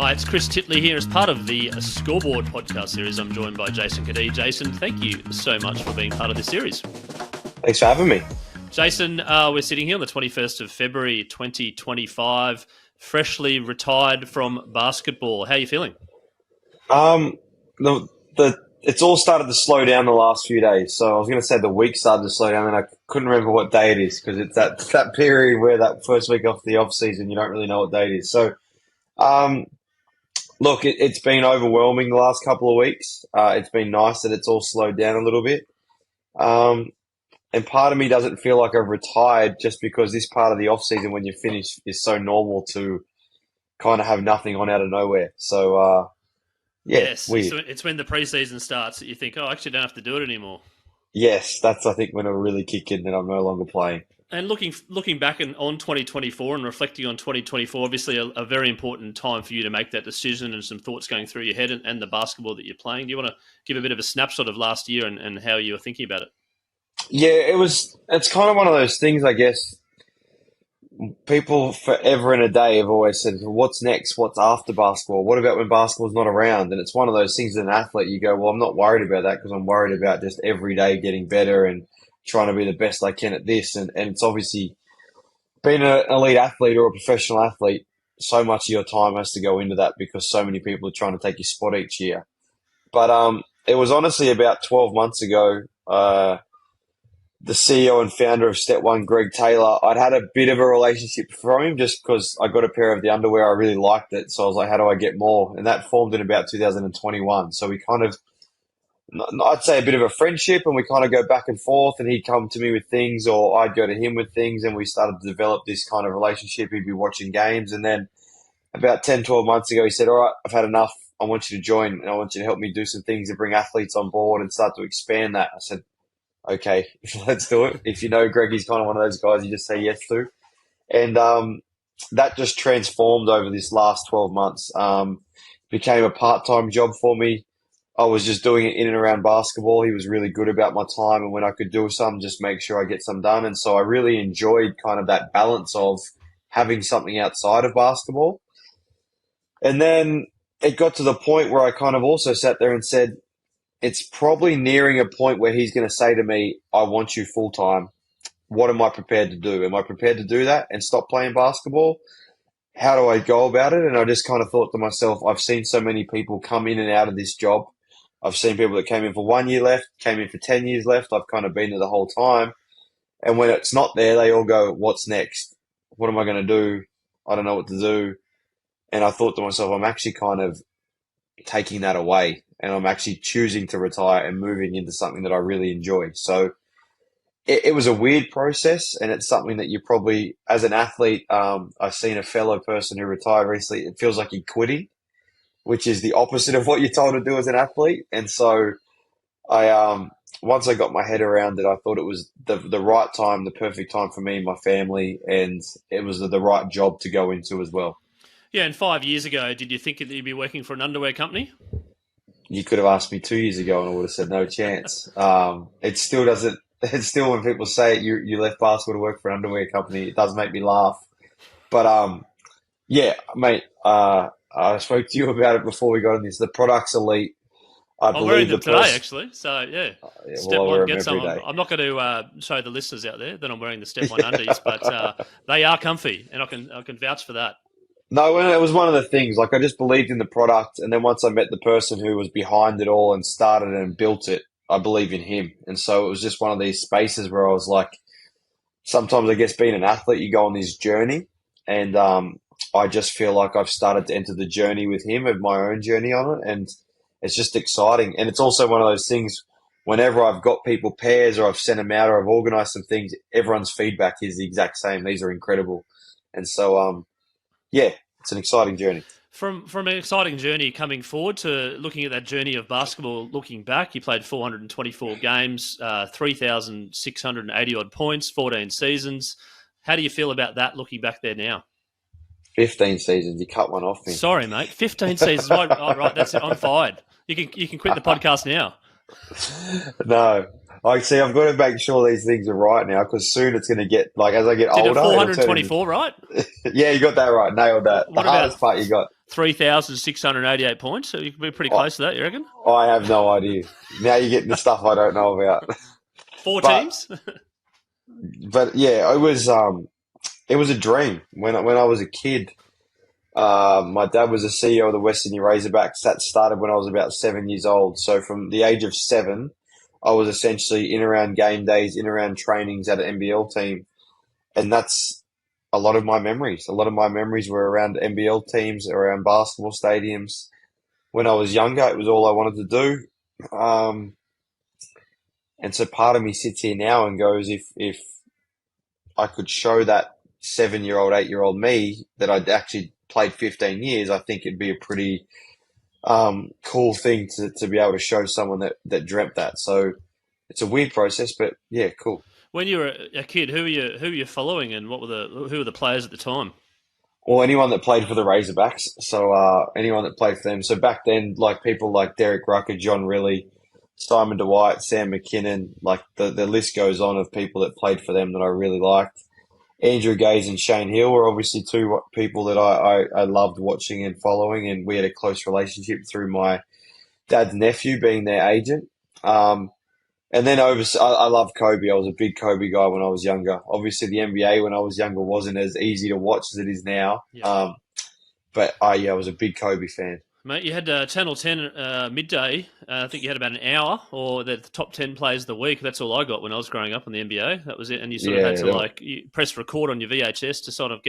Hi, it's Chris Titley here as part of the Scoreboard podcast series. I'm joined by Jason Cadee. Jason, thank you so much for being part of this series. Thanks for having me. Jason, we're sitting here on the 21st of February 2025, freshly retired from basketball. How are you feeling? It's all started to slow down the last few days. So I was going to say the week started to slow down, and I couldn't remember what day it is because it's that period where that first week off the off season, you don't really know what day it is. So, look, it's been overwhelming the last couple of weeks. It's been nice that it's all slowed down a little bit. And part of me doesn't feel like I've retired just because this part of the off season, when you finish, is so normal to kind of have nothing on out of nowhere. So, Yes, weird. it's when the preseason starts that you think, oh, I actually don't have to do it anymore. Yes, that's, I think, when it'll really kick in that I'm no longer playing. And looking back on 2024 and reflecting on 2024, obviously a very important time for you to make that decision and some thoughts going through your head and the basketball that you're playing. Do you want to give a bit of a snapshot of last year and how you were thinking about it? Yeah, it's kind of one of those things, I guess. People forever and a day have always said, what's next? What's after basketball? What about when basketball's not around? And it's one of those things as an athlete, you go, well, I'm not worried about that because I'm worried about just every day getting better and trying to be the best I can at this. And it's obviously being an elite athlete or a professional athlete, so much of your time has to go into that because so many people are trying to take your spot each year. But it was honestly about 12 months ago, the CEO and founder of Step One, Greg Taylor, I'd had a bit of a relationship from him just because I got a pair of the underwear. I really liked it. So I was like, how do I get more? And that formed in about 2021. So we kind of, I'd say a bit of a friendship, and we kind of go back and forth, and he'd come to me with things or I'd go to him with things, and we started to develop this kind of relationship. He'd be watching games. And then about 10, 12 months ago, he said, all right, I've had enough. I want you to join and I want you to help me do some things and bring athletes on board and start to expand that. I said, okay, let's do it. If you know Greg, he's kind of one of those guys you just say yes to. And that just transformed over this last 12 months. Became a part-time job for me. I was just doing it in and around basketball. He was really good about my time, and when I could do some, just make sure I get some done. And so I really enjoyed kind of that balance of having something outside of basketball. And then it got to the point where I kind of also sat there and said, it's probably nearing a point where he's going to say to me, I want you full time. What am I prepared to do? Am I prepared to do that and stop playing basketball? How do I go about it? And I just kind of thought to myself, I've seen so many people come in and out of this job. I've seen people that came in for 1 year left, came in for 10 years left. I've kind of been there the whole time. And when it's not there, they all go, what's next? What am I going to do? I don't know what to do. And I thought to myself, I'm actually kind of taking that away, and I'm actually choosing to retire and moving into something that I really enjoy. So it was a weird process, and it's something that you probably, as an athlete, I've seen a fellow person who retired recently. It feels like you're quitting, which is the opposite of what you're told to do as an athlete. And so I, once I got my head around it, I thought it was the right time, the perfect time for me and my family, and it was the right job to go into as well. Yeah, and 5 years ago, did you think that you'd be working for an underwear company? You could have asked me 2 years ago and I would have said no chance. It still doesn't. It's still, when people say it, you left basketball to work for an underwear company, it does make me laugh. But yeah, mate, I spoke to you about it before we got on this. The product's elite. I'm wearing them today, actually. So yeah, yeah, Step well, One, get some. I'm not going to show the listeners out there that I'm wearing the Step One undies, but they are comfy, and I can vouch for that. No, it was one of the things. Like, I just believed in the product, and then once I met the person who was behind it all and started it and built it, I believe in him. And so it was just one of these spaces where I was like, sometimes I guess being an athlete, you go on this journey, and I just feel like I've started to enter the journey with him, of my own journey on it, and it's just exciting. And it's also one of those things, whenever I've got people pairs or I've sent them out or I've organized some things, everyone's feedback is the exact same. These are incredible. And so, yeah, it's an exciting journey. From an exciting journey coming forward to looking at that journey of basketball, looking back, you played 424 games, 3,680 odd points, 14 seasons. How do you feel about that looking back there now? 15 seasons. You cut one off me. Sorry, mate. 15 seasons. Right, that's it. I'm fired. You can quit the podcast now. No. See, I've got to make sure these things are right now, because soon it's going to get, like, as I get older. Did 424, right? Yeah, you got that right. Nailed that. The hardest part you got. 3,688 points. So you could be pretty I, close to that, you reckon? I have no idea. Now you're getting the stuff I don't know about. Four But teams? yeah, it was a dream when I was a kid. My dad was the CEO of the West Sydney Razorbacks. That started when I was about 7 years old. So from the age of 7, I was essentially in around game days, in around trainings at an NBL team, and that's a lot of my memories. A lot of my memories were around NBL teams, around basketball stadiums. When I was younger, it was all I wanted to do. And so part of me sits here now and goes, if I could show that 7-year-old, 8-year-old me that I'd actually played 15 years, I think it'd be a pretty cool thing to be able to show someone that dreamt that. So it's a weird process, but yeah, cool. When you were a kid, who were you following, and who were the players at the time? Or anyone that played for the Razorbacks. So anyone that played for them. So back then, like people like Derek Rucker, John Riley, Simon Dwight, Sam McKinnon, like the list goes on of people that played for them that I really liked. Andrew Gaze and Shane Hill were obviously two people that I loved watching and following, and we had a close relationship through my dad's nephew being their agent. And then I love Kobe. I was a big Kobe guy when I was younger. Obviously, the NBA when I was younger wasn't as easy to watch as it is now. Yeah. But I was a big Kobe fan. Mate, you had Channel 10 midday. I think you had about an hour, or the top 10 plays of the week. That's all I got when I was growing up on the NBA. That was it. And you sort of had to you press record on your VHS to sort of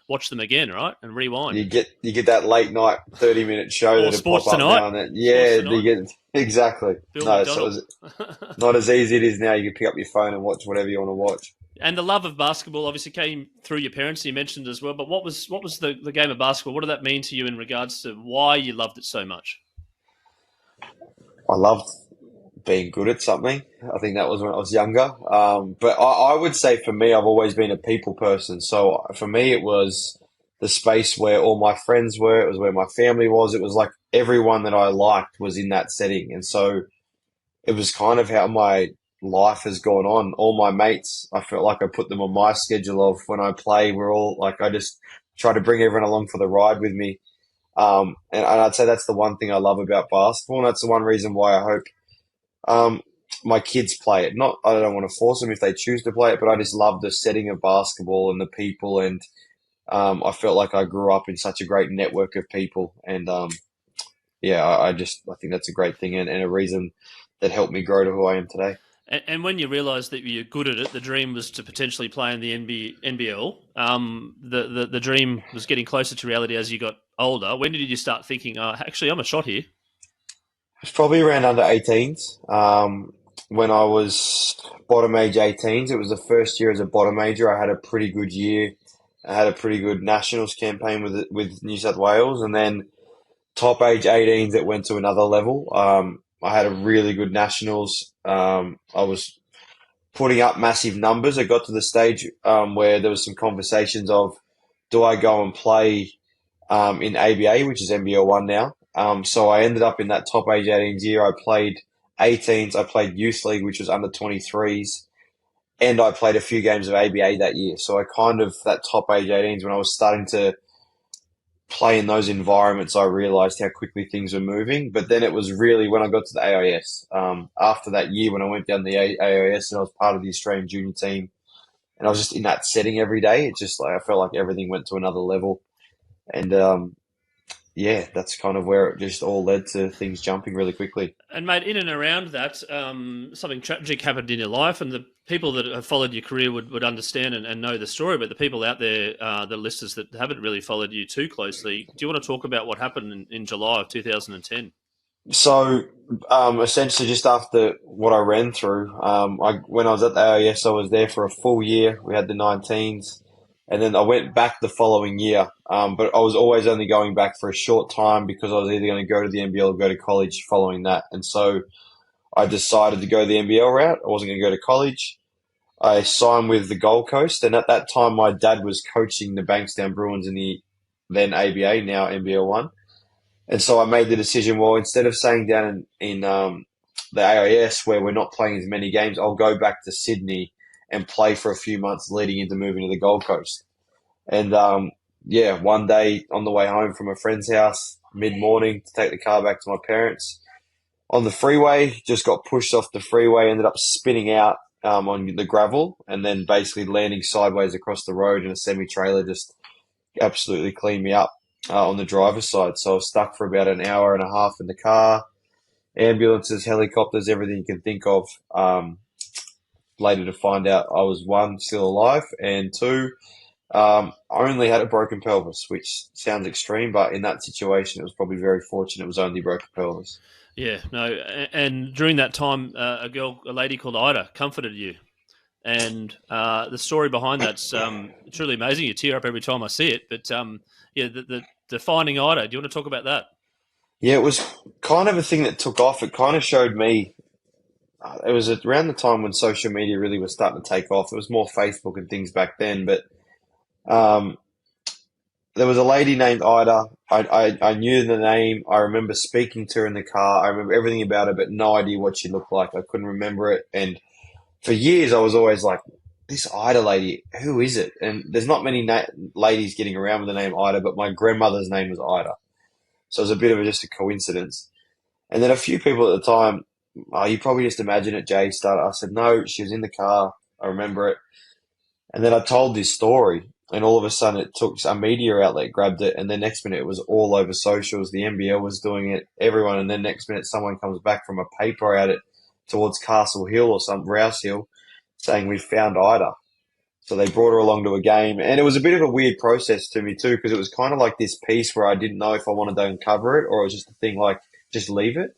watch them again, right? And rewind. You get that late night 30-minute show that'll Sports pop up Tonight. now and then. Yeah, you get exactly. Bill No, McDonald. so it's not as easy as it is now. You can pick up your phone and watch whatever you want to watch. And the love of basketball obviously came through your parents, you mentioned as well. But what was the game of basketball? What did that mean to you in regards to why you loved it so much? I loved being good at something. I think that was when I was younger. But I would say for me, I've always been a people person. So for me, it was the space where all my friends were. It was where my family was. It was like everyone that I liked was in that setting. And so it was kind of how my life has gone on. All my mates, I felt like I put them on my schedule of when I play. We're all like, I just try to bring everyone along for the ride with me. And I'd say that's the one thing I love about basketball. And that's the one reason why I hope my kids play it. Not, I don't want to force them if they choose to play it, but I just love the setting of basketball and the people. And I felt like I grew up in such a great network of people. And yeah, I think that's a great thing and a reason that helped me grow to who I am today. And when you realised that you're good at it, the dream was to potentially play in the NBL. The dream was getting closer to reality as you got older. When did you start thinking, actually, I'm a shot here? It's probably around under 18s. When I was bottom age 18s, it was the first year as a bottom major. I had a pretty good year. I had a pretty good nationals campaign with New South Wales, and then top age 18s, it went to another level. I had a really good nationals. I was putting up massive numbers. I got to the stage where there was some conversations of, do I go and play in ABA, which is NBL 1 now? So I ended up in that top age 18s year. I played 18s. I played Youth League, which was under 23s. And I played a few games of ABA that year. So I that top age 18s, when I was starting to play in those environments, I realized how quickly things were moving. But then it was really when I got to the AIS. After that year, when I went down the AIS and I was part of the Australian junior team, and I was just in that setting every day, it just like I felt like everything went to another level. And yeah, that's kind of where it just all led to things jumping really quickly. And mate, in and around that, something tragic happened in your life, and the people that have followed your career would understand and know the story. But the people out there, the listeners that haven't really followed you too closely, do you want to talk about what happened in July of 2010? So essentially, just after what I ran through, when I was at the AIS, I was there for a full year. We had the 19s. And then I went back the following year, but I was always only going back for a short time because I was either going to go to the NBL or go to college following that. And so I decided to go the NBL route. I wasn't going to go to college. I signed with the Gold Coast, and at that time my dad was coaching the Bankstown Bruins in the then ABA, now NBL 1. And so I made the decision, well, instead of staying down in the AIS where we're not playing as many games, I'll go back to Sydney and play for a few months leading into moving to the Gold Coast. And yeah, one day on the way home from a friend's house, mid-morning, to take the car back to my parents, on the freeway, just got pushed off the freeway, ended up spinning out on the gravel, and then basically landing sideways across the road in a semi-trailer, just absolutely cleaned me up on the driver's side. So I was stuck for about an hour and a half in the car, ambulances, helicopters, everything you can think of. Later to find out I was one, still alive, and two, I only had a broken pelvis, which sounds extreme, but in that situation, it was probably very fortunate it was only broken pelvis. Yeah, no, and during that time, a lady called Ida, comforted you, and the story behind that's truly amazing. You tear up every time I see it. But yeah, the finding Ida. Do you want to talk about that? Yeah, it was kind of a thing that took off. It kind of showed me. It was around the time when social media really was starting to take off. It was more Facebook and things back then, but um, there was a lady named Ida. I knew the name. I remember speaking to her in the car. I remember everything about her, but no idea what she looked like. I couldn't remember it. And for years, I was always like, this Ida lady, who is it? And there's not many ladies getting around with the name Ida, but my grandmother's name was Ida. So it was a bit of just a coincidence. And then a few people at the time, oh, you probably just imagine it, Jay, started. I said, no, she was in the car. I remember it. And then I told this story, and all of a sudden it took a media outlet, grabbed it, and then next minute it was all over socials. The NBL was doing it, everyone, and then next minute someone comes back from a paper out it towards Castle Hill or some Rouse Hill saying we found Ida. So they brought her along to a game, and it was a bit of a weird process to me too, because it was kind of like this piece where I didn't know if I wanted to uncover it or it was just a thing like just leave it.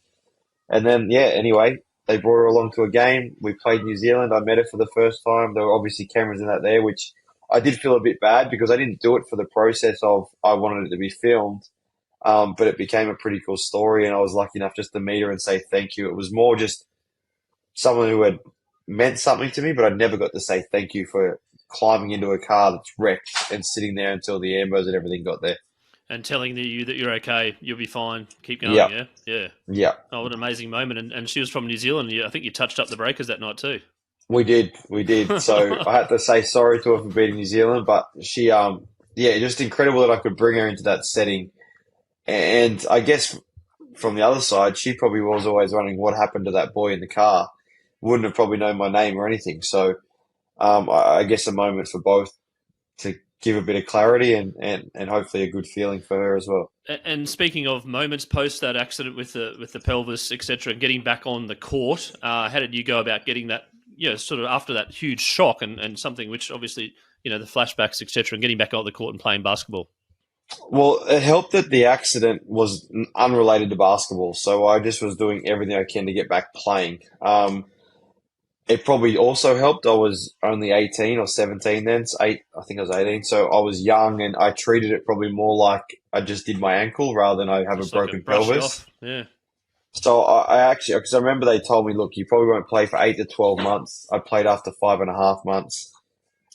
And then yeah, anyway, they brought her along to a game. We played New Zealand. I met her for the first time. There were obviously cameras in that there, which I did feel a bit bad because I didn't do it for the process of I wanted it to be filmed. But it became a pretty cool story, and I was lucky enough just to meet her and say thank you. It was more just someone who had meant something to me, but I never got to say thank you for climbing into a car that's wrecked and sitting there until the ambos and everything got there. And telling you that you're okay, you'll be fine, keep going, Yeah, yeah? Yeah. yeah, Oh, what an amazing moment. And she was from New Zealand. I think you touched up the breakers that night too. we did, we did. So I had to say sorry to her for beating New Zealand, but she, yeah, just incredible that I could bring her into that setting. And I guess from the other side, she probably was always wondering what happened to that boy in the car. Wouldn't have probably known my name or anything. So I guess a moment for both to give a bit of clarity and hopefully a good feeling for her as well. And speaking of moments post that accident with the pelvis, etc., and getting back on the court, how did you go about getting that? Sort of after that huge shock and something which obviously the flashbacks, etc., and getting back on the court and playing basketball. Well, it helped that the accident was unrelated to basketball, so I just was doing everything I can to get back playing. It probably also helped. I was only 18 or 17 then. I think I was 18. So I was young and I treated it probably more like I just did my ankle rather than I have Just a like broken brush it pelvis. off. Yeah. So I actually, because I remember they told me, look, you probably won't play for 8 to 12 months. I played after 5.5 months.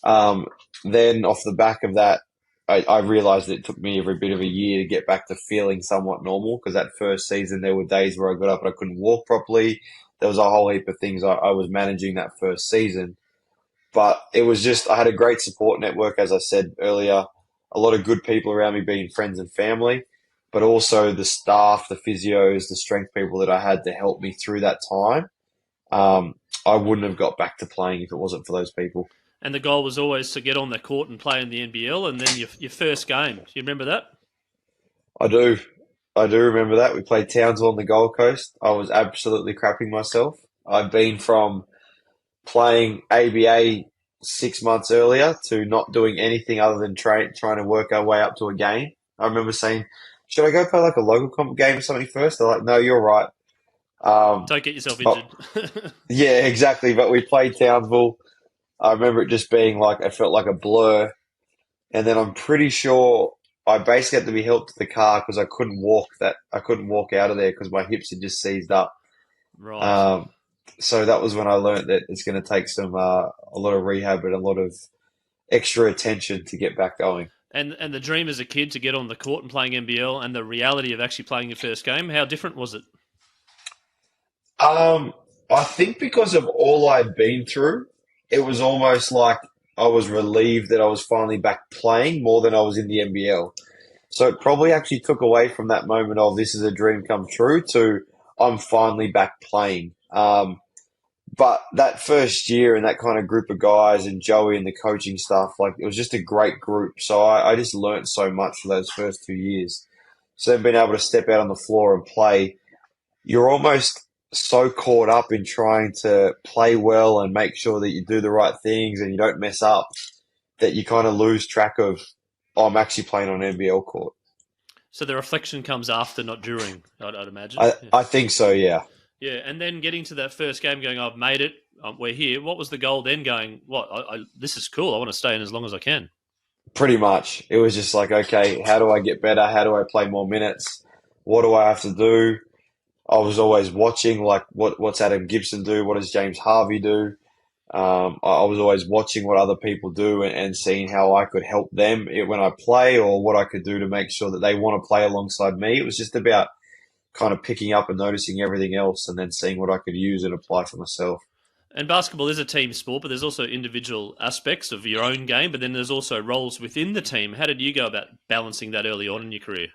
Um, then off the back of that, I realized it took me every bit of a year to get back to feeling somewhat normal because that first season there were days where I got up and I couldn't walk properly. There was a whole heap of things I was managing that first season. But it was just, I had a great support network, as I said earlier, a lot of good people around me being friends and family, but also the staff, the physios, the strength people that I had to help me through that time. Um, I wouldn't have got back to playing if it wasn't for those people. And the goal was always to get on the court and play in the NBL, and then your first game. Do you remember that? I do. I do remember that. We played Townsville on the Gold Coast. I was absolutely crapping myself. I'd been from playing ABA 6 months earlier to not doing anything other than trying to work our way up to a game. I remember saying, should I go play like a local comp game or something first? They're like, no, you're right. Don't get yourself Oh, injured. yeah, exactly. But we played Townsville. I remember it just being like, it felt like a blur. And then I'm pretty sure I basically had to be helped to the car because I couldn't walk out of there because my hips had just seized up. Right. Um, so that was when I learned that it's going to take a lot of rehab and a lot of extra attention to get back going. And the dream as a kid to get on the court and playing NBL and the reality of actually playing your first game, how different was it? I think because of all I'd been through, it was almost like I was relieved that I was finally back playing more than I was in the NBL. So it probably actually took away from that moment of this is a dream come true to I'm finally back playing. But that first year and that kind of group of guys and Joey and the coaching stuff, like it was just a great group. So I just learnt so much for those first 2 years. So then being able to step out on the floor and play, you're almost so caught up in trying to play well and make sure that you do the right things and you don't mess up that you kind of lose track of, oh, I'm actually playing on an NBL court. So the reflection comes after, not during, I'd imagine. I, Yeah. I think so, yeah. Yeah, and then getting to that first game, going, I've made it, we're here. What was the goal then? Going, what? This is cool. I want to stay in as long as I can. Pretty much. It was just like, okay, how do I get better? How do I play more minutes? What do I have to do? I was always watching, like, what's Adam Gibson do? What does James Harvey do? I was always watching what other people do and seeing how I could help them when I play or what I could do to make sure that they want to play alongside me. It was just about kind of picking up and noticing everything else and then seeing what I could use and apply for myself. And basketball is a team sport, but there's also individual aspects of your own game, but then there's also roles within the team. How did you go about balancing that early on in your career?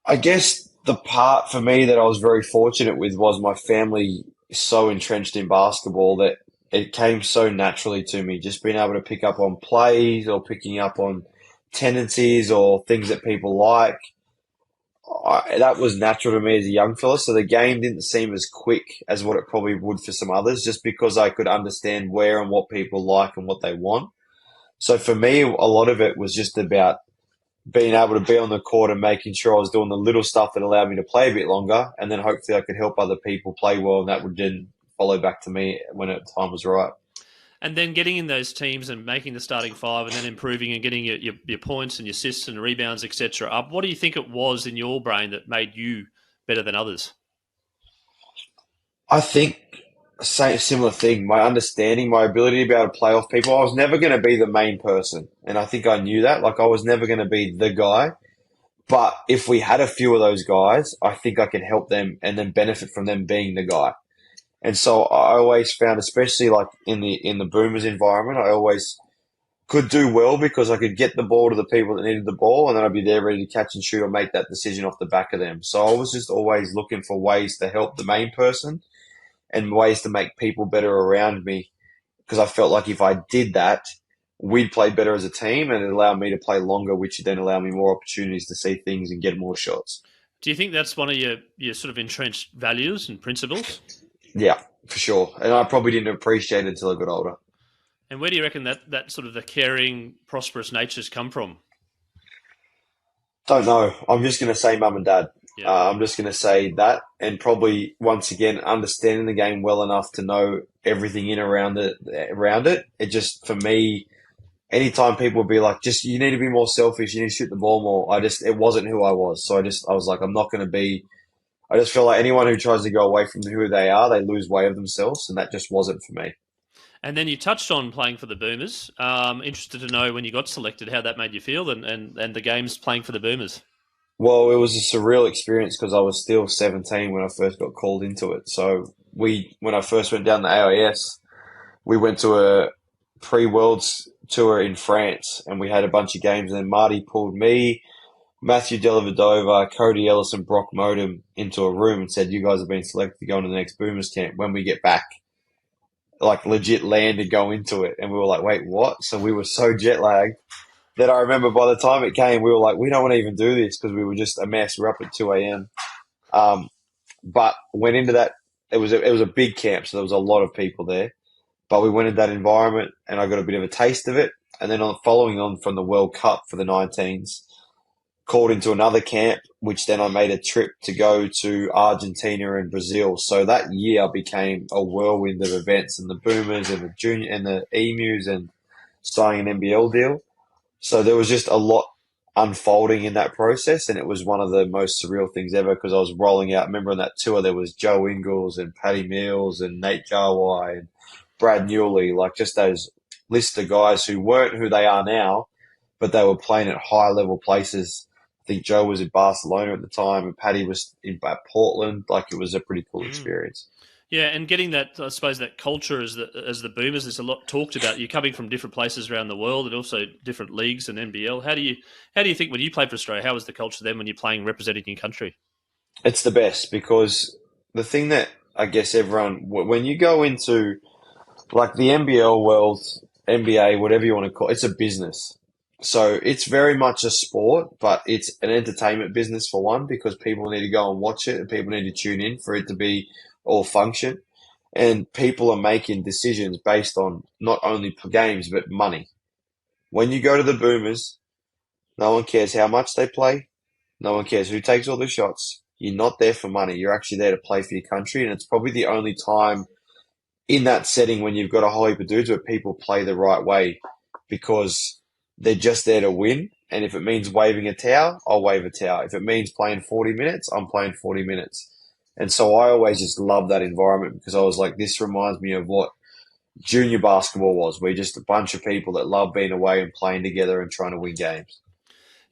I guess the part for me that I was very fortunate with was my family so entrenched in basketball that it came so naturally to me, just being able to pick up on plays or picking up on tendencies or things that people like. That was natural to me as a young fella. So the game didn't seem as quick as what it probably would for some others, just because I could understand where and what people like and what they want. So for me, a lot of it was just about being able to be on the court and making sure I was doing the little stuff that allowed me to play a bit longer, and then hopefully I could help other people play well, and that would then follow back to me when the time was right. And then getting in those teams and making the starting five and then improving and getting your points and your assists and rebounds, etc. up. What do you think it was in your brain that made you better than others? I think same similar thing. My understanding, my ability to be able to play off people. I was never going to be the main person, and I think I knew that. Like I was never going to be the guy. But if we had a few of those guys, I think I could help them and then benefit from them being the guy. And so I always found, especially like in the Boomers environment, I always could do well because I could get the ball to the people that needed the ball, and then I'd be there ready to catch and shoot or make that decision off the back of them. So I was just always looking for ways to help the main person and ways to make people better around me because I felt like if I did that, we'd play better as a team and it allowed me to play longer, which would then allow me more opportunities to see things and get more shots. Do you think that's one of your sort of entrenched values and principles? Yeah, for sure. And I probably didn't appreciate it until I got older. And where do you reckon that sort of the caring, prosperous natures come from? Don't know. I'm just going to say mum and dad. Yeah. I'm just going to say that, and probably once again understanding the game well enough to know everything in around it. It just for me, anytime people would be like, "Just you need to be more selfish. You need to shoot the ball more." It wasn't who I was. So I was like, I'm not going to be. I just feel like anyone who tries to go away from who they are, they lose way of themselves, and that just wasn't for me. And then you touched on playing for the Boomers. Interested to know when you got selected, how that made you feel, and the games playing for the Boomers. Well, it was a surreal experience because I was still 17 when I first got called into it. So when I first went down the AIS, we went to a pre-Worlds tour in France, and we had a bunch of games. And then Marty pulled me, Matthew Dellavedova, Cody Ellis, and Brock Modem into a room and said, "You guys have been selected to go into the next Boomers camp when we get back." Like legit land to go into it, and we were like, "Wait, what?" So we were so jet lagged that I remember by the time it came, we were like, "We don't want to even do this" because we were just a mess. We were up at 2 a.m. But went into that. It was a big camp, so there was a lot of people there. But we went into that environment, and I got a bit of a taste of it. And then following on from the World Cup for the 19s, called into another camp, which then I made a trip to go to Argentina and Brazil. So that year became a whirlwind of events, and the Boomers and the Junior and the Emus and signing an NBL deal. So there was just a lot unfolding in that process, and it was one of the most surreal things ever because I was rolling out. Remember on that tour there was Joe Ingles and Patty Mills and Nate Jarwai and Brad Newley, like just those list of guys who weren't who they are now, but they were playing at high level places. I think Joe was in Barcelona at the time and Patty was at Portland. Like it was a pretty cool experience. Yeah, and getting that, I suppose, that culture as the Boomers is a lot talked about. You're coming from different places around the world and also different leagues and NBL. How do you think when you played for Australia? How was the culture then when you're playing representing your country? It's the best because the thing that I guess everyone, when you go into like the NBL world, NBA, whatever you want to call it, it's a business. So it's very much a sport, but it's an entertainment business for one, because people need to go and watch it and people need to tune in for it to be all function. And people are making decisions based on not only games, but money. When you go to the Boomers, no one cares how much they play. No one cares who takes all the shots. You're not there for money. You're actually there to play for your country. And it's probably the only time in that setting when you've got a whole heap of dudes where people play the right way, because they're just there to win. And if it means waving a towel, I'll wave a towel. If it means playing 40 minutes, I'm playing 40 minutes. And so I always just love that environment, because I was like, this reminds me of what junior basketball was. We're just a bunch of people that love being away and playing together and trying to win games.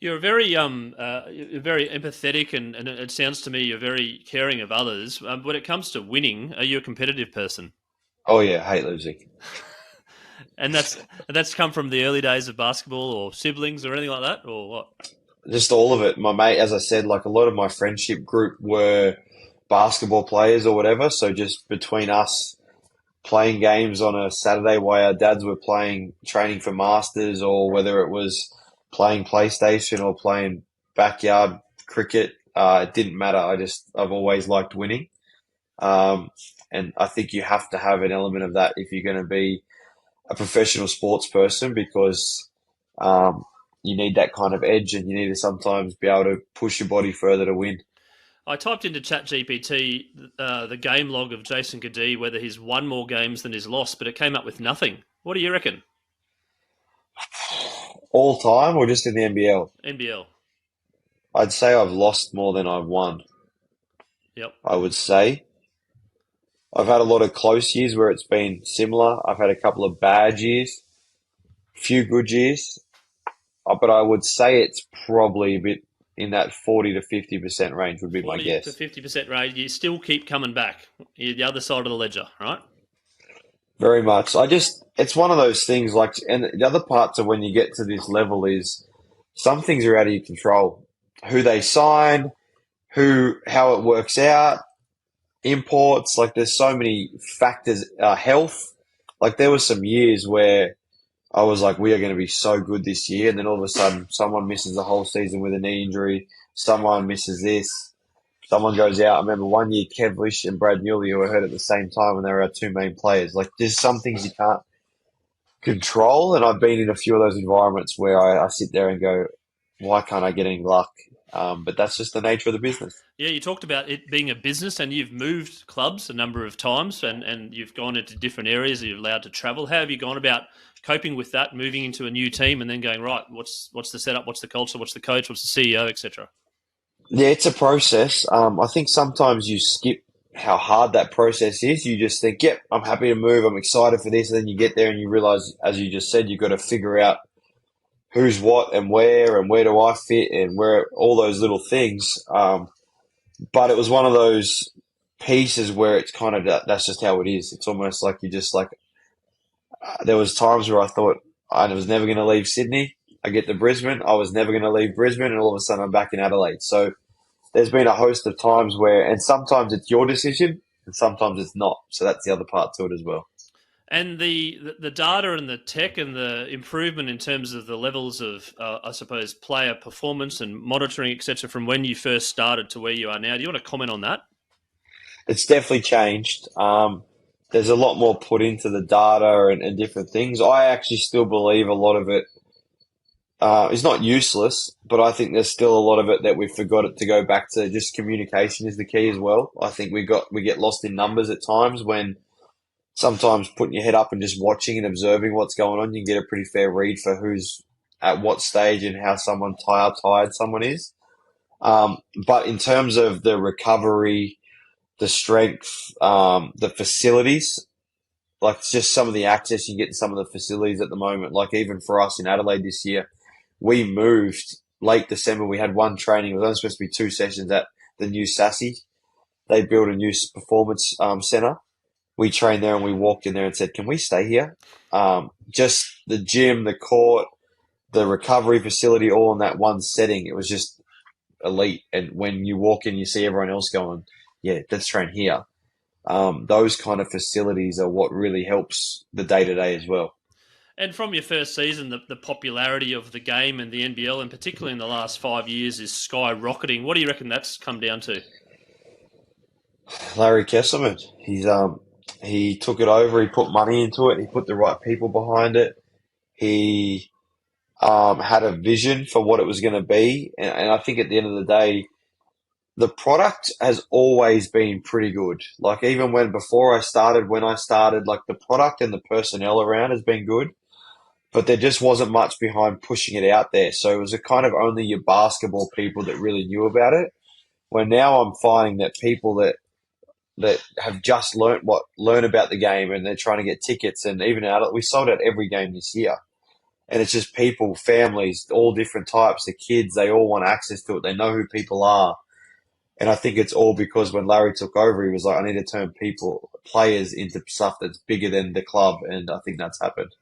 You're very empathetic, and it sounds to me you're very caring of others. When it comes to winning, are you a competitive person? Oh yeah, hate losing. And that's come from the early days of basketball, or siblings, or anything like that, or what? Just all of it. My mate, as I said, like a lot of my friendship group were basketball players or whatever. So just between us playing games on a Saturday while our dads were playing, training for masters, or whether it was playing PlayStation or playing backyard cricket, it didn't matter. I've always liked winning. Um, and I think you have to have an element of that if you're going to be a professional sports person, because um, you need that kind of edge, and you need to sometimes be able to push your body further to win. I typed into ChatGPT the game log of Jason Cadee, whether he's won more games than he's lost, but it came up with nothing. What do you reckon? All time or just in the NBL? NBL. I'd say I've lost more than I've won. Yep. I would say. I've had a lot of close years where it's been similar. I've had a couple of bad years, few good years, but I would say it's probably a bit in that 40 to 50% range would be my 40 to guess. 50% rate. You still keep coming back. You're the other side of the ledger, right? Very much. It's one of those things like, and the other parts of when you get to this level is some things are out of your control. Who they sign, how it works out, imports, like there's so many factors, health. Like there were some years where I was like, we are going to be so good this year. And then all of a sudden, someone misses the whole season with a knee injury. Someone misses this. Someone goes out. I remember one year, Kevlish and Brad Newley, who were hurt at the same time, and they were our two main players. Like, there's some things you can't control. And I've been in a few of those environments where I sit there and go, why can't I get any luck? But that's just the nature of the business. Yeah, you talked about it being a business, and you've moved clubs a number of times, and you've gone into different areas. You're allowed to travel. How have you gone about coping with that, moving into a new team, and then going, right, what's the setup, what's the culture, what's the coach, what's the CEO, etc.? Yeah, it's a process. I think sometimes you skip how hard that process is. You just think, yep, I'm happy to move. I'm excited for this. And then you get there and you realize, as you just said, you've got to figure out who's what and where do I fit and where all those little things. But it was one of those pieces where it's kind of that's just how it is. It's almost like you just like there was times where I thought I was never going to leave Sydney. I get to Brisbane, I was never going to leave Brisbane, and all of a sudden I'm back in Adelaide. So there's been a host of times where, and sometimes it's your decision, and sometimes it's not. So that's the other part to it as well. And the data and the tech and the improvement in terms of the levels of, I suppose, player performance and monitoring, etc., from when you first started to where you are now. Do you want to comment on that? It's definitely changed. There's a lot more put into the data and different things. I actually still believe a lot of it is not useless, but I think there's still a lot of it that we've forgot it to go back to. Just communication is the key as well. I think we get lost in numbers at times when sometimes putting your head up and just watching and observing what's going on, you can get a pretty fair read for who's at what stage and how tired someone is. But in terms of the recovery, the strength, the facilities, like just some of the access you get to some of the facilities at the moment, like even for us in Adelaide this year, we moved late December. We had one training. It was only supposed to be two sessions at the new Sassy. They built a new performance centre. we trained there and we walked in there and said, "Can we stay here?" Just the gym, the court, the recovery facility, all in that one setting. It was just elite. And when you walk in, you see everyone else going, "Yeah, let's train here." Those kind of facilities are what really helps the day to day as well. And from your first season, the popularity of the game and the NBL, and particularly in the last 5 years, is skyrocketing. What do you reckon that's come down to? Larry Kesselman, he took it over. He put money into it. He put the right people behind it. He had a vision for what it was going to be, and I think at the end of the day, the product has always been pretty good. Like even when I started, like the product and the personnel around has been good, but there just wasn't much behind pushing it out there. So it was a kind of only your basketball people that really knew about it. Where now I'm finding that people that have just learn about the game and they're trying to get tickets, and even out we sold out every game this year. And it's just people, families, all different types, the kids, they all want access to it. They know who people are. And I think it's all because when Larry took over, he was like, I need to turn players into stuff that's bigger than the club. And I think that's happened.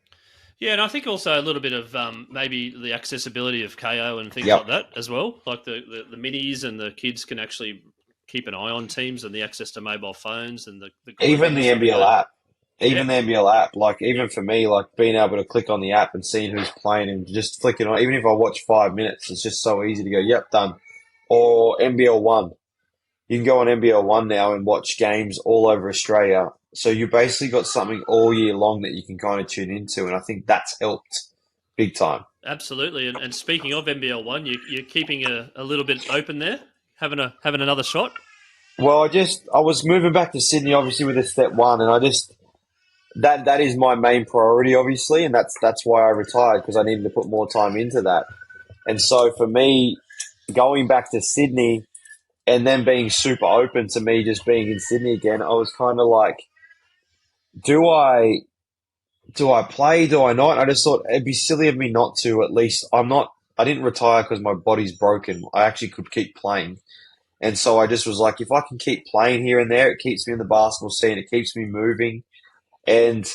Yeah, and I think also a little bit of maybe the accessibility of KO and things like Yep. that as well. Like the minis and the kids can actually keep an eye on teams, and the access to mobile phones and the Even the groupings of the NBL game. app. Yeah, Even the NBL app. Like, even for me, like being able to click on the app and seeing who's playing and just flicking on, even if I watch 5 minutes, it's just so easy to go, yep, done. Or NBL One. You can go on NBL One now and watch games all over Australia. So you basically got something all year long that you can kind of tune into, and I think that's helped big time. absolutely. And speaking of NBL one, you're keeping a little bit open there, having another shot. Well, I was moving back to Sydney, obviously with a step one, and I just that is my main priority, obviously, and that's why I retired because I needed to put more time into that. And so for me, going back to Sydney and then being super open to me just being in Sydney again, I was kind of like, do I do I play? Do I not? I just thought it'd be silly of me not to. At least I'm not. I didn't retire because my body's broken. I actually could keep playing, and so I just was like, if I can keep playing here and there, it keeps me in the basketball scene. It keeps me moving, and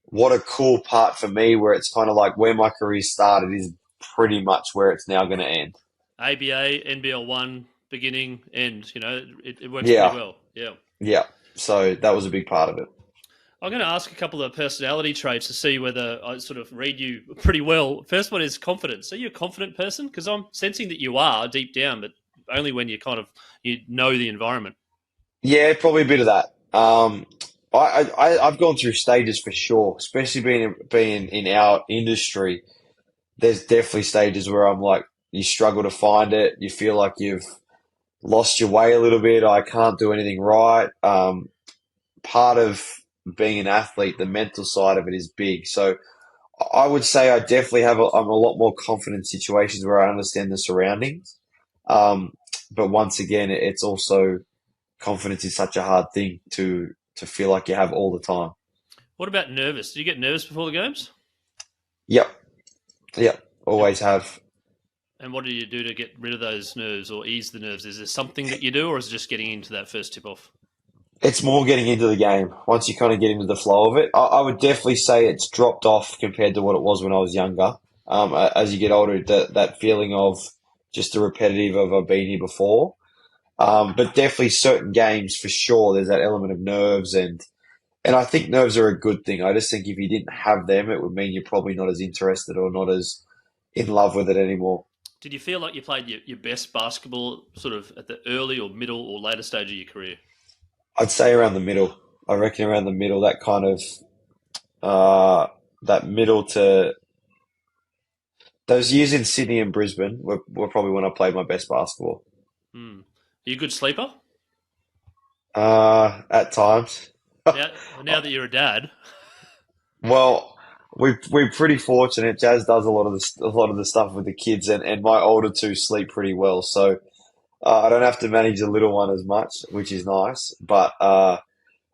what a cool part for me, where it's kind of like where my career started is pretty much where it's now going to end. ABA, NBL one, beginning, end. It works pretty Yeah, well. Yeah. yeah. So that was a big part of it. I'm going to ask a couple of personality traits to see whether I sort of read you pretty well. First one is confidence. Are you a confident person? Because I'm sensing that you are deep down, but only when you know the environment. Yeah, probably a bit of that. I've gone through stages for sure, especially being in our industry. There's definitely stages where I'm like, you struggle to find it. You feel like you've lost your way a little bit. I can't do anything right. Part of being an athlete, the mental side of it is big. So I would say I definitely I'm a lot more confident in situations where I understand the surroundings. Um, but once again, it's also confidence is such a hard thing to feel like you have all the time. What about nervous? Do you get nervous before the games? Yep, yep, And, always have. and what do you do to get rid of those nerves or ease the nerves? Is there something that you do, or is it just getting into that first tip off? It's more getting into the game. Once you kind of get into the flow of it, I would definitely say it's dropped off compared to what it was when I was younger. As you get older, that feeling of just the repetitive of I've been here before. But definitely certain games for sure, there's that element of nerves and I think nerves are a good thing. I just think if you didn't have them, it would mean you're probably not as interested or not as in love with it anymore. Did you feel like you played your best basketball sort of at the early or middle or later stage of your career? I'd say around the middle. I reckon around the middle, that kind of uh, that middle to those years in Sydney and Brisbane were probably when I played my best basketball. Hmm. Are you a good sleeper? At times. Now that you're a dad, Well, we're pretty fortunate. Jazz does a lot of the stuff with the kids, and my older two sleep pretty well, so I don't have to manage the little one as much, which is nice. But I've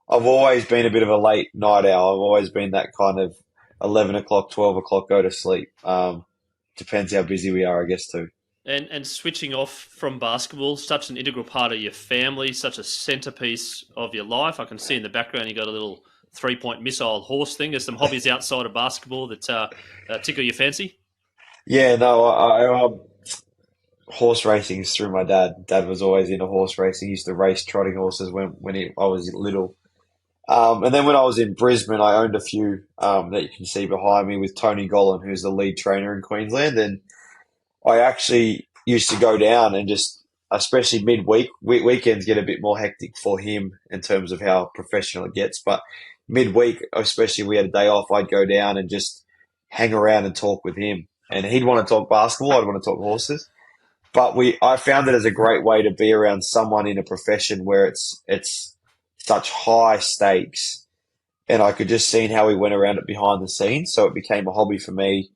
always been a bit of a late night owl. I've always been that kind of 11 o'clock, 12 o'clock go to sleep. Depends how busy we are, I guess, too. And switching off from basketball, such an integral part of your family, such a centerpiece of your life. I can see in the background you got a little 3-point missile horse thing. There's some hobbies outside of basketball that tickle your fancy. Yeah, no, horse racing is through my dad. Dad was always into horse racing. He used to race trotting horses I was little. And then when I was in Brisbane, I owned a few that you can see behind me with Tony Gollan, who's the lead trainer in Queensland. And I actually used to go down and just, especially midweek, weekends get a bit more hectic for him in terms of how professional it gets. But midweek, especially if we had a day off, I'd go down and just hang around and talk with him. And he'd want to talk basketball, I'd want to talk horses. But I found it as a great way to be around someone in a profession where it's such high stakes, and I could just see how he went around it behind the scenes. So it became a hobby for me.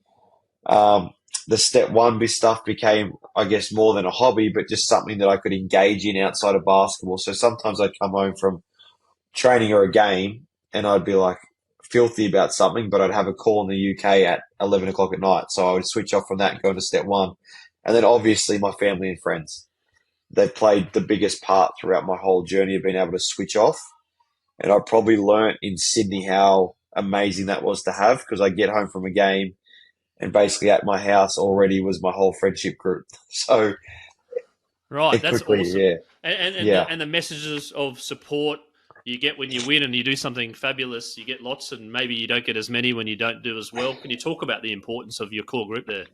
The step one stuff became, I guess, more than a hobby, but just something that I could engage in outside of basketball. So sometimes I'd come home from training or a game, and I'd be like filthy about something, but I'd have a call in the UK at 11 o'clock at night. So I would switch off from that and go into step one. And then obviously my family and friends. They've played the biggest part throughout my whole journey of being able to switch off. And I probably learnt in Sydney how amazing that was to have, because I get home from a game and basically at my house already was my whole friendship group. So Right, it that's quickly, awesome. yeah, yeah. And the messages of support you get when you win and you do something fabulous, you get lots, and maybe you don't get as many when you don't do as well. Can you talk about the importance of your core group there?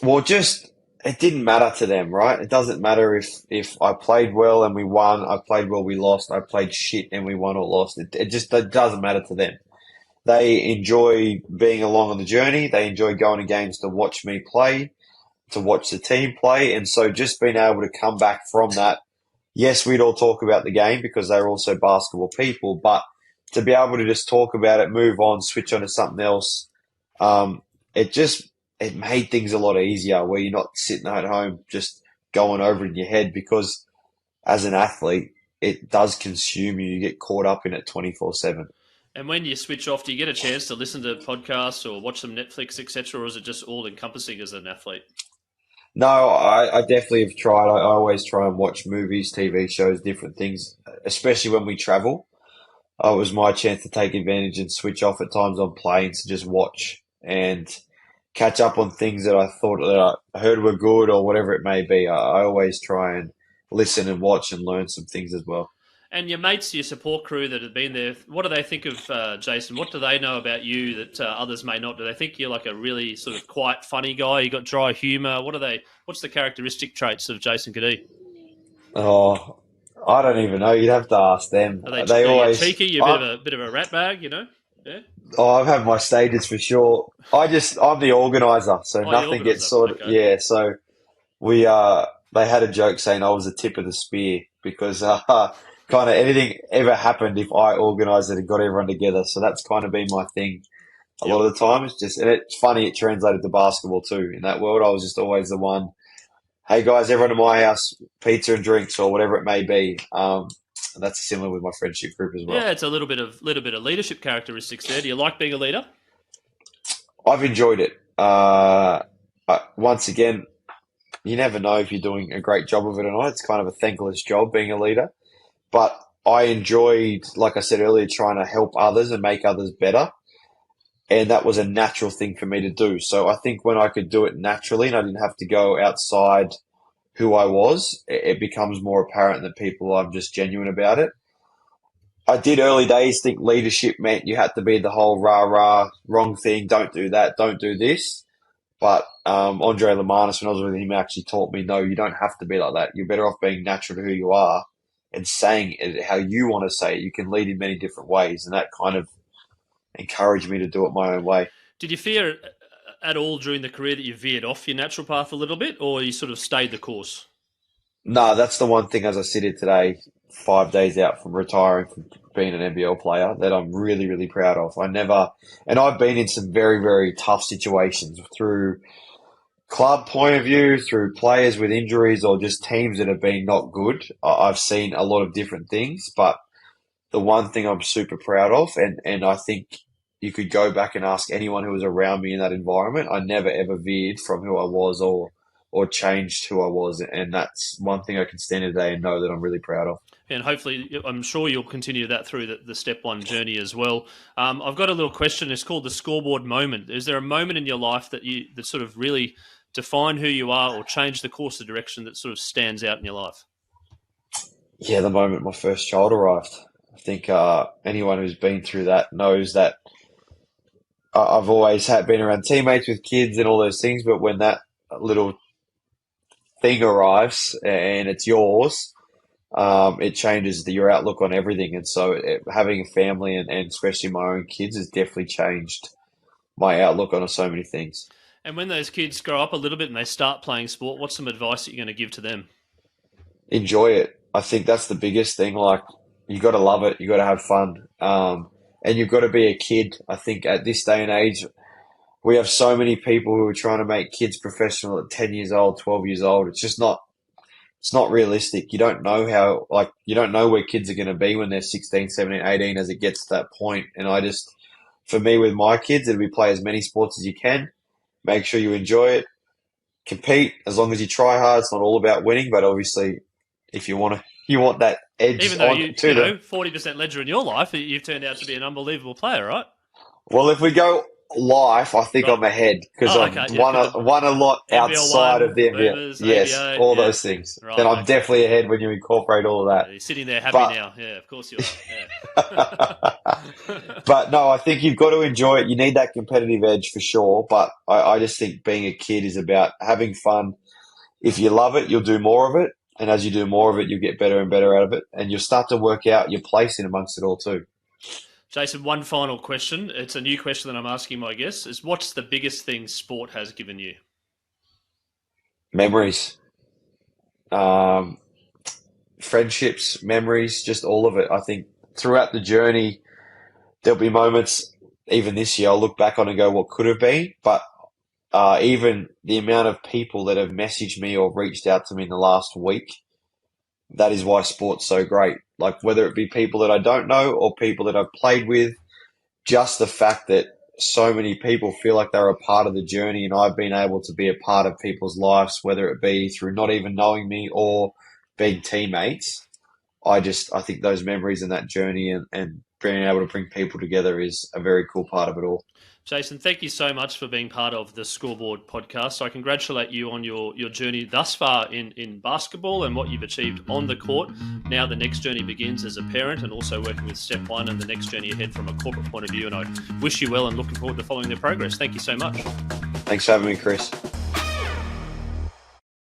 Well, just it didn't matter to them, right? It doesn't matter if I played well and we won, I played well, we lost, I played shit and we won or lost. It doesn't matter to them. They enjoy being along on the journey. They enjoy going to games to watch me play, to watch the team play. And so just being able to come back from that, yes, we'd all talk about the game because they're also basketball people, but to be able to just talk about it, move on, switch on to something else, um, it just it made things a lot easier where you're not sitting at home just going over it in your head, because as an athlete, it does consume you. You get caught up in it 24/7. And when you switch off, do you get a chance to listen to podcasts or watch some Netflix, etc., or is it just all encompassing as an athlete? No, I definitely have tried. I always try and watch movies, TV shows, different things, especially when we travel. It was my chance to take advantage and switch off at times on planes to just watch and catch up on things that I thought that I heard were good or whatever it may be. I always try and listen and watch and learn some things as well. And your mates, your support crew that have been there, what do they think of Jason? What do they know about you that others may not? Do they think you're like a really sort of quiet, funny guy? You got dry humour. What's the characteristic traits of Jason Cadee? Oh, I don't even know. You'd have to ask them. They Are you always. cheeky? You're a bit of a rat bag, you know? Yeah. Oh, I've had my stages for sure. I'm the organizer, so Oh, you nothing organise gets them. sort of, Okay. yeah. So we, they had a joke saying I was the tip of the spear because, kind of anything ever happened if I organised it and got everyone together. So that's kind of been my thing a Yep. lot of the time. And it's funny, it translated to basketball too. In that world, I was just always the one, hey guys, everyone in my house, pizza and drinks or whatever it may be. And that's similar with my friendship group as well. Yeah, it's a little bit of leadership characteristics there. Do you like being a leader? I've enjoyed it. Once again, you never know if you're doing a great job of it or not. It's kind of a thankless job being a leader. But I enjoyed, like I said earlier, trying to help others and make others better. And that was a natural thing for me to do. So I think when I could do it naturally and I didn't have to go outside who I was, it becomes more apparent that people are just genuine about it. I did early days think leadership meant you had to be the whole rah rah, wrong thing, don't do that, don't do this. But Andre Lemanis, when I was with him, actually taught me, no, you don't have to be like that. You're better off being natural to who you are and saying it how you want to say it. You can lead in many different ways, and that kind of encouraged me to do it my own way. Did you fear at all during the career that you veered off your natural path a little bit, or you sort of stayed the course? No, that's the one thing as I sit here today, 5 days out from retiring from being an NBL player, that I'm really, really proud of. And I've been in some very, very tough situations through club point of view, through players with injuries or just teams that have been not good. I've seen a lot of different things, but the one thing I'm super proud of, and I think you could go back and ask anyone who was around me in that environment, I never ever veered from who I was or or changed who I was. And that's one thing I can stand today and know that I'm really proud of. And hopefully, I'm sure you'll continue that through the step one journey as well. I've got a little question. It's called the scoreboard moment. Is there a moment in your life that sort of really defined who you are or changed the course of direction that sort of stands out in your life? Yeah, the moment my first child arrived. I think anyone who's been through that knows that I've always been around teammates with kids and all those things, but when that little thing arrives and it's yours, it changes your outlook on everything. And so having a family and especially my own kids has definitely changed my outlook on so many things. And when those kids grow up a little bit and they start playing sport, what's some advice that you're going to give to them? Enjoy it. I think that's the biggest thing. Like, you got to love it. You got to have fun. And you've got to be a kid. I think at this day and age, we have so many people who are trying to make kids professional at 10 years old, 12 years old. It's not realistic. You don't know you don't know where kids are going to be when they're 16, 17, 18 as it gets to that point. And for me with my kids, it'll be play as many sports as you can. Make sure you enjoy it. Compete as long as you try hard. It's not all about winning, but obviously if you want that edge. Even though you know 40% ledger in your life, you've turned out to be an unbelievable player, right? Well, if we go life, I think I'm ahead because I've won a lot outside of the NBA. Yes, ABA, those things. Right, then I'm definitely ahead when you incorporate all of that. You're sitting there happy now. Yeah, of course you are. Yeah. But no, I think you've got to enjoy it. You need that competitive edge for sure. But I just think being a kid is about having fun. If you love it, you'll do more of it. And as you do more of it, you'll get better and better out of it. And you'll start to work out your place in amongst it all too. Jason, one final question. It's a new question that I'm asking my guests. Is what's the biggest thing sport has given you? Memories. Friendships, memories, just all of it. I think throughout the journey, there'll be moments, even this year, I'll look back on and go, what could have been? But even the amount of people that have messaged me or reached out to me in the last week, that is why sport's so great. Like, whether it be people that I don't know or people that I've played with, just the fact that so many people feel like they're a part of the journey and I've been able to be a part of people's lives, whether it be through not even knowing me or being teammates. I think those memories and that journey and being able to bring people together is a very cool part of it all. Jason, thank you so much for being part of the Scoreboard podcast. I congratulate you on your journey thus far in basketball and what you've achieved on the court. Now the next journey begins as a parent and also working with Step One and the next journey ahead from a corporate point of view. And I wish you well and looking forward to following their progress. Thank you so much. Thanks for having me, Chris.